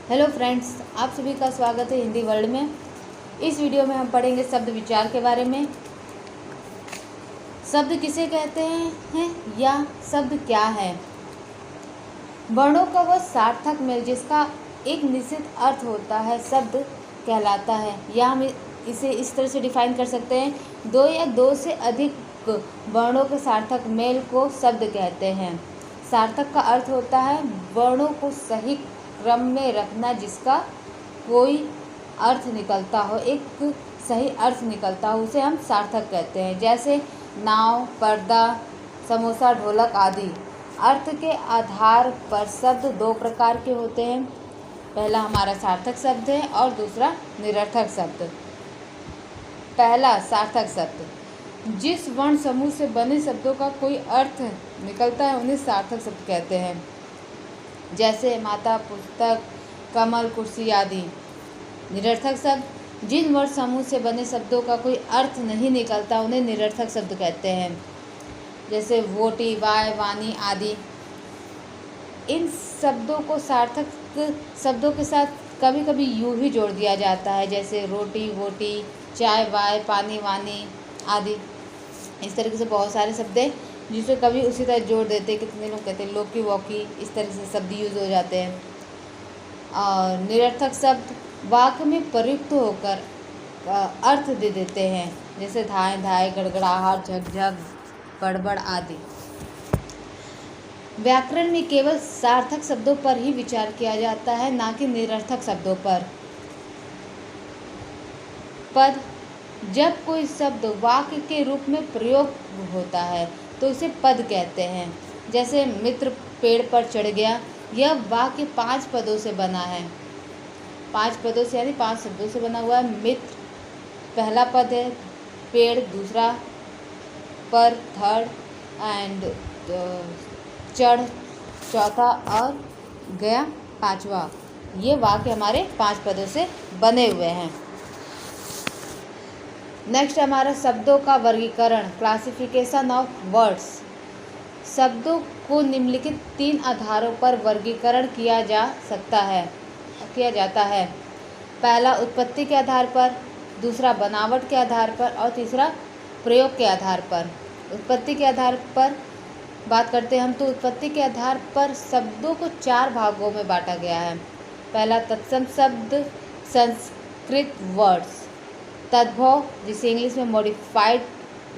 Hello friends, आप सभी का स्वागत है हिंदी वर्ल्ड में। इस वीडियो में हम पढ़ेंगे शब्द विचार के बारे में। शब्द किसे कहते हैं या शब्द क्या है। वर्णों का वह सार्थक मेल जिसका एक निश्चित अर्थ होता है शब्द कहलाता है। या हम इसे इस तरह से डिफाइन कर सकते हैं, दो या दो से अधिक वर्णों के सार्थक मेल को शब्द कहते हैं। सार्थक का अर्थ होता है वर्णों को सही क्रम में रखना जिसका कोई अर्थ निकलता हो, एक सही अर्थ निकलता हो, उसे हम सार्थक कहते हैं। जैसे नाव, पर्दा, समोसा, ढोलक आदि। अर्थ के आधार पर शब्द दो प्रकार के होते हैं। पहला हमारा सार्थक शब्द है और दूसरा निरर्थक शब्द। पहला सार्थक शब्द, जिस वर्ण समूह से बने शब्दों का कोई अर्थ निकलता है उन्हें सार्थक शब्द कहते हैं। जैसे माता, पुस्तक, कमल, कुर्सी आदि। निरर्थक शब्द, जिन वर्ण समूह से बने शब्दों का कोई अर्थ नहीं निकलता उन्हें निरर्थक शब्द कहते हैं। जैसे वोटी, वाय, वाणी आदि। इन शब्दों को सार्थक शब्दों के साथ कभी कभी यूँ भी जोड़ दिया जाता है, जैसे रोटी, वोटी, चाय, वाय, पानी, वाणी आदि। इस तरीके से बहुत सारे शब्द हैं जिसे कभी उसी तरह जोड़ देते हैं। कितने लोग कहते हैं लौकी वॉकी, इस तरह से शब्द यूज़ हो जाते हैं। और निरर्थक शब्द वाक्य में प्रयुक्त होकर अर्थ दे देते हैं, जैसे धाए धाए, गड़गड़ाहट, झकझक, बड़बड़ आदि। व्याकरण में केवल सार्थक शब्दों पर ही विचार किया जाता है, ना कि निरर्थक शब्दों पर। पद, जब कोई शब्द वाक्य के रूप में प्रयोग होता है तो उसे पद कहते हैं। जैसे मित्र पेड़ पर चढ़ गया, यह वाक्य 5 पदों से बना है। 5 पदों से यानी 5 शब्दों से बना हुआ है। मित्र पहला पद है, पेड़ दूसरा, पर थर्ड, एंड चढ़ चौथा और गया 5वां। ये वाक्य हमारे 5 पदों से बने हुए हैं। नेक्स्ट हमारा शब्दों का वर्गीकरण, क्लासिफिकेशन ऑफ वर्ड्स। शब्दों को निम्नलिखित 3 आधारों पर वर्गीकरण किया जाता है। पहला उत्पत्ति के आधार पर, दूसरा बनावट के आधार पर और तीसरा प्रयोग के आधार पर। उत्पत्ति के आधार पर बात करते हैं हम, तो उत्पत्ति के आधार पर शब्दों को 4 भागों में बांटा गया है। पहला तत्सम शब्द, संस्कृत वर्ड्स। तद्भव, जिसे इंग्लिश में मॉडिफाइड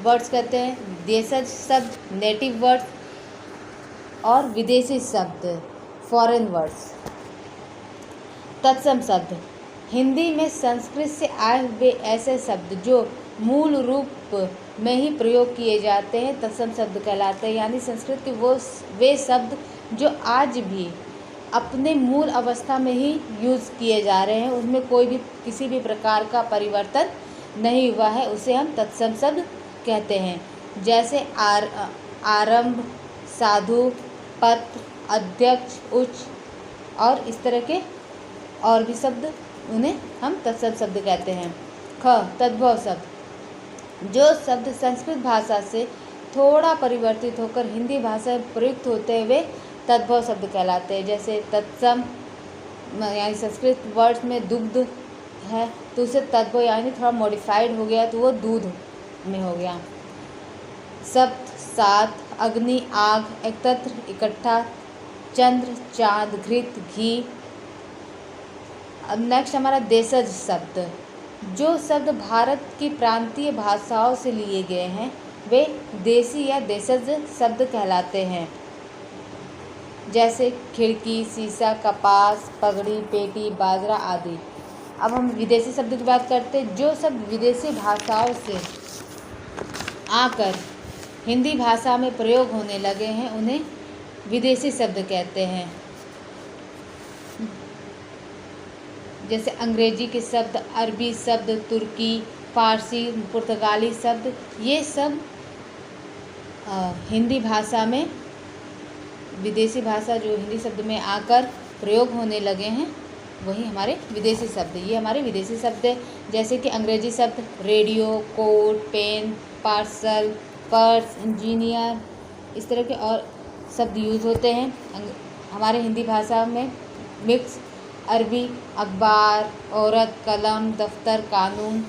वर्ड्स कहते हैं। देशज शब्द, नेटिव वर्ड्स। और विदेशी शब्द, फॉरेन वर्ड्स। तत्सम शब्द, हिंदी में संस्कृत से आए हुए ऐसे शब्द जो मूल रूप में ही प्रयोग किए जाते हैं तत्सम शब्द कहलाते हैं। यानी संस्कृत के वे शब्द जो आज भी अपने मूल अवस्था में ही यूज़ किए जा रहे हैं, उनमें कोई भी किसी भी प्रकार का परिवर्तन नहीं हुआ है, उसे हम तत्सम शब्द कहते हैं। जैसे आरंभ, साधु, पत्र, अध्यक्ष, उच्च और इस तरह के और भी शब्द, उन्हें हम तत्सम शब्द कहते हैं। ख, तद्भव शब्द, जो शब्द संस्कृत भाषा से थोड़ा परिवर्तित होकर हिंदी भाषा में प्रयुक्त होते हुए तद्भव शब्द कहलाते हैं। जैसे तत्सम यानी संस्कृत वर्ड्स में दुग्ध है तो उसे तद्भव यानी थोड़ा मॉडिफाइड हो गया तो वो दूध में हो गया। सप्त, सात, अग्नि, आग, एकत्र, इकट्ठा, चंद्र, चाँद, घृत, घी। अब नेक्स्ट हमारा देशज शब्द, जो शब्द भारत की प्रांतीय भाषाओं से लिए गए हैं वे देसी या देशज शब्द कहलाते हैं। जैसे खिड़की, शीशा, कपास, पगड़ी, पेटी, बाजरा आदि। अब हम विदेशी शब्द की बात करते हैं। जो शब्द विदेशी भाषाओं से आकर हिंदी भाषा में प्रयोग होने लगे हैं उन्हें विदेशी शब्द कहते हैं। जैसे अंग्रेजी के शब्द, अरबी शब्द, तुर्की, फारसी, पुर्तगाली शब्द, ये सब हिंदी भाषा में विदेशी भाषा जो हिंदी शब्द में आकर प्रयोग होने लगे हैं वही हमारे विदेशी शब्द। ये हमारे विदेशी शब्द है। जैसे कि अंग्रेजी शब्द radio, coat, pen, parcel, purse, engineer, इस तरह के और शब्द यूज़ होते हैं। हमारे हिंदी भाषा में मिक्स अरबी अखबार, औरत, कलम, दफ्तर, कानून।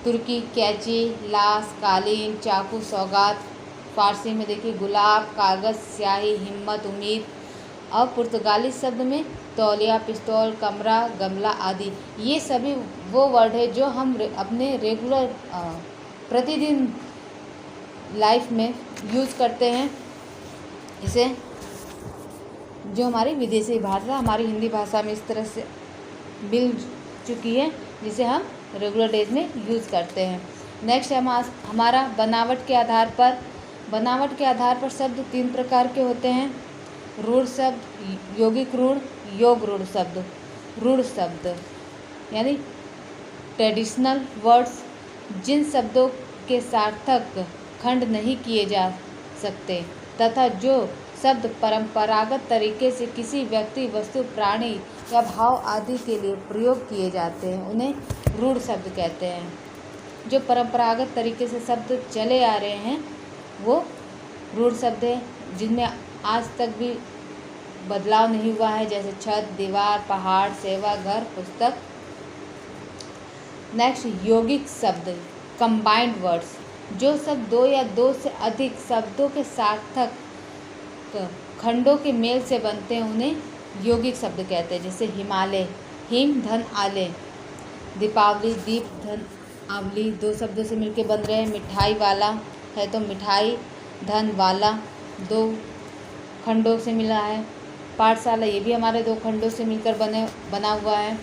तुर्की कैंची, लाश, कालीन, चाकू, सौगात। फारसी में देखिए गुलाब, कागज़, स्याही, हिम्मत, उम्मीद। और पुर्तगाली शब्द में तौलिया, पिस्तौल, कमरा, गमला आदि। ये सभी वो वर्ड है जो हम अपने रेगुलर प्रतिदिन लाइफ में यूज़ करते हैं। इसे जो हमारी विदेशी भाषा हमारी हिंदी भाषा में इस तरह से मिल चुकी है जिसे हम रेगुलर डेज में यूज़ करते हैं। नेक्स्ट है हमारा बनावट के आधार पर। बनावट के आधार पर शब्द 3 प्रकार के होते हैं। रूढ़ शब्द, यौगिक रूढ़, योग रूढ़ शब्द। रूढ़ शब्द यानी ट्रेडिशनल वर्ड्स, जिन शब्दों के सार्थक खंड नहीं किए जा सकते तथा जो शब्द परंपरागत तरीके से किसी व्यक्ति, वस्तु, प्राणी या भाव आदि के लिए प्रयोग किए जाते हैं उन्हें रूढ़ शब्द कहते हैं। जो परंपरागत तरीके से शब्द चले आ रहे हैं वो रूढ़ शब्द है, जिनमें आज तक भी बदलाव नहीं हुआ है, जैसे छत, दीवार, पहाड़, सेवा, घर, पुस्तक। नेक्स्ट यौगिक शब्द, कंबाइंड वर्ड्स, जो शब्द 2 या 2 से अधिक शब्दों के सार्थक खंडों के मेल से बनते हैं उन्हें यौगिक शब्द कहते हैं। जैसे हिमालय, हिम धन आलय। दीपावली, दीप धन आवली, 2 शब्दों से मिलकर बन रहे हैं। मिठाई वाला है तो मिठाई धन वाला 2 खंडों से मिला है। पाठशाला, ये भी हमारे 2 खंडों से मिलकर बना हुआ है।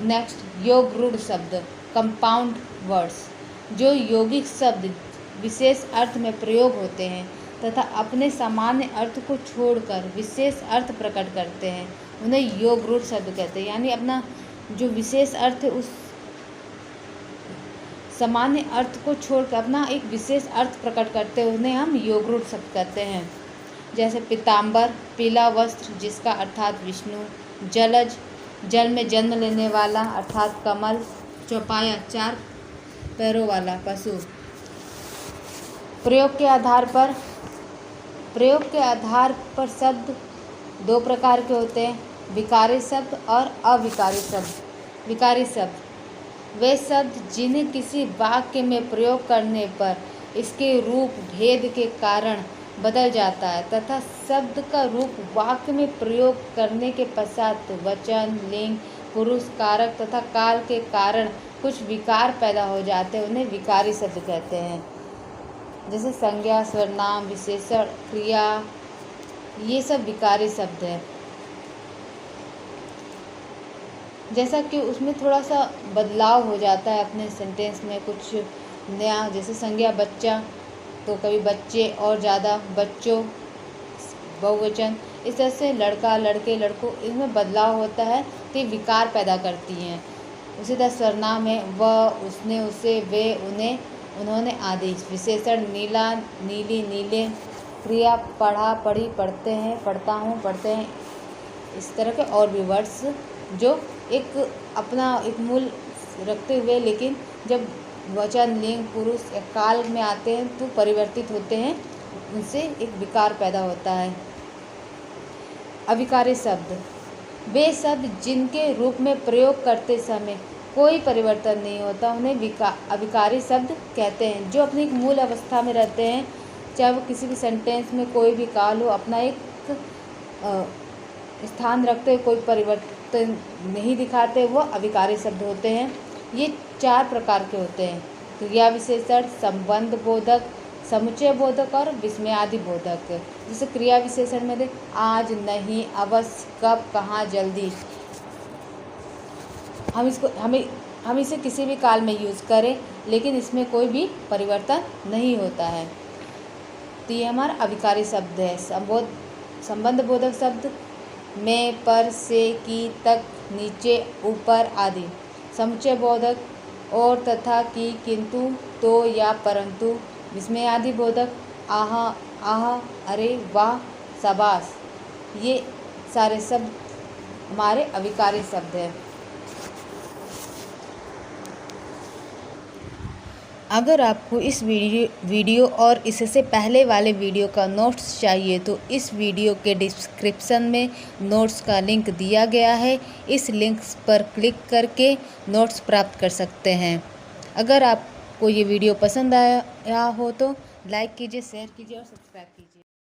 नेक्स्ट योग रूढ़ शब्द, कंपाउंड वर्ड्स, जो यौगिक शब्द विशेष अर्थ में प्रयोग होते हैं तथा अपने सामान्य अर्थ को छोड़कर विशेष अर्थ प्रकट करते हैं उन्हें योग रूढ़ शब्द कहते हैं। यानी अपना जो विशेष अर्थ है उस सामान्य अर्थ को छोड़कर अपना एक विशेष अर्थ प्रकट करते हैं उन्हें हम योग रूढ़ शब्द कहते हैं। जैसे पीताम्बर, पीला वस्त्र जिसका अर्थात विष्णु। जलज, जल में जन्म लेने वाला अर्थात कमल। चौपाया, 4 पैरों वाला पशु। प्रयोग के आधार पर शब्द 2 प्रकार के होते हैं, विकारी शब्द और अविकारी शब्द। विकारी शब्द वे शब्द जिन्हें किसी वाक्य में प्रयोग करने पर इसके रूप भेद के कारण बदल जाता है तथा शब्द का रूप वाक्य में प्रयोग करने के पश्चात वचन, लिंग, पुरुष, कारक तथा काल के कारण कुछ विकार पैदा हो जाते हैं उन्हें विकारी शब्द कहते हैं। जैसे संज्ञा, सर्वनाम, विशेषण, क्रिया, ये सब विकारी शब्द हैं। जैसा कि उसमें थोड़ा सा बदलाव हो जाता है अपने सेंटेंस में कुछ नया। जैसे संज्ञा बच्चा तो कभी बच्चे और ज़्यादा, बच्चों बहुवचन। इस तरह से लड़का, लड़के, लड़कों, इसमें बदलाव होता है तो ये विकार पैदा करती हैं। उसी तरह सर्वनाम है वह, उसने, उसे, वे, उन्हें, उन्होंने आदि। विशेषण नीला, नीली, नीले। क्रिया पढ़ा, पढ़ी, पढ़ते हैं, पढ़ता हूँ, पढ़ते हैं। इस तरह के और भी वर्ड्स जो एक अपना एक मूल रखते हुए लेकिन जब वचन, लिंग, पुरुष या काल में आते हैं तो परिवर्तित होते हैं, उनसे एक विकार पैदा होता है। अविकारी शब्द वे शब्द जिनके रूप में प्रयोग करते समय कोई परिवर्तन नहीं होता उन्हें अविकारी शब्द कहते हैं। जो अपनी एक मूल अवस्था में रहते हैं, चाहे वो किसी भी सेंटेंस में कोई भी काल हो, अपना एक स्थान रखते हुए कोई परिवर्तन नहीं दिखाते, वो अविकारी शब्द होते हैं। ये 4 प्रकार के होते हैं, क्रिया विशेषण, संबंध बोधक, समुच्चय बोधक और विस्मयादि बोधक। जैसे क्रिया विशेषण में आज, नहीं, अवश्य, कब, कहाँ, जल्दी। हम इसे किसी भी काल में यूज़ करें लेकिन इसमें कोई भी परिवर्तन नहीं होता है। तो ये हमारा अविकारी शब्द है। संबंध बोधक शब्द में, पर, से, की, तक, नीचे, ऊपर आदि। समुच्चय बोधक और, तथा, की, किंतु, तो या परंतु। विस्मयादि बोधक आहा, आह, अरे, वाह, शाबाश। ये सारे शब्द हमारे अविकारी शब्द हैं। अगर आपको इस वीडियो और इससे पहले वाले वीडियो का नोट्स चाहिए तो इस वीडियो के डिस्क्रिप्शन में नोट्स का लिंक दिया गया है। इस लिंक पर क्लिक करके नोट्स प्राप्त कर सकते हैं। अगर आपको ये वीडियो पसंद आया हो तो लाइक कीजिए, शेयर कीजिए और सब्सक्राइब कीजिए।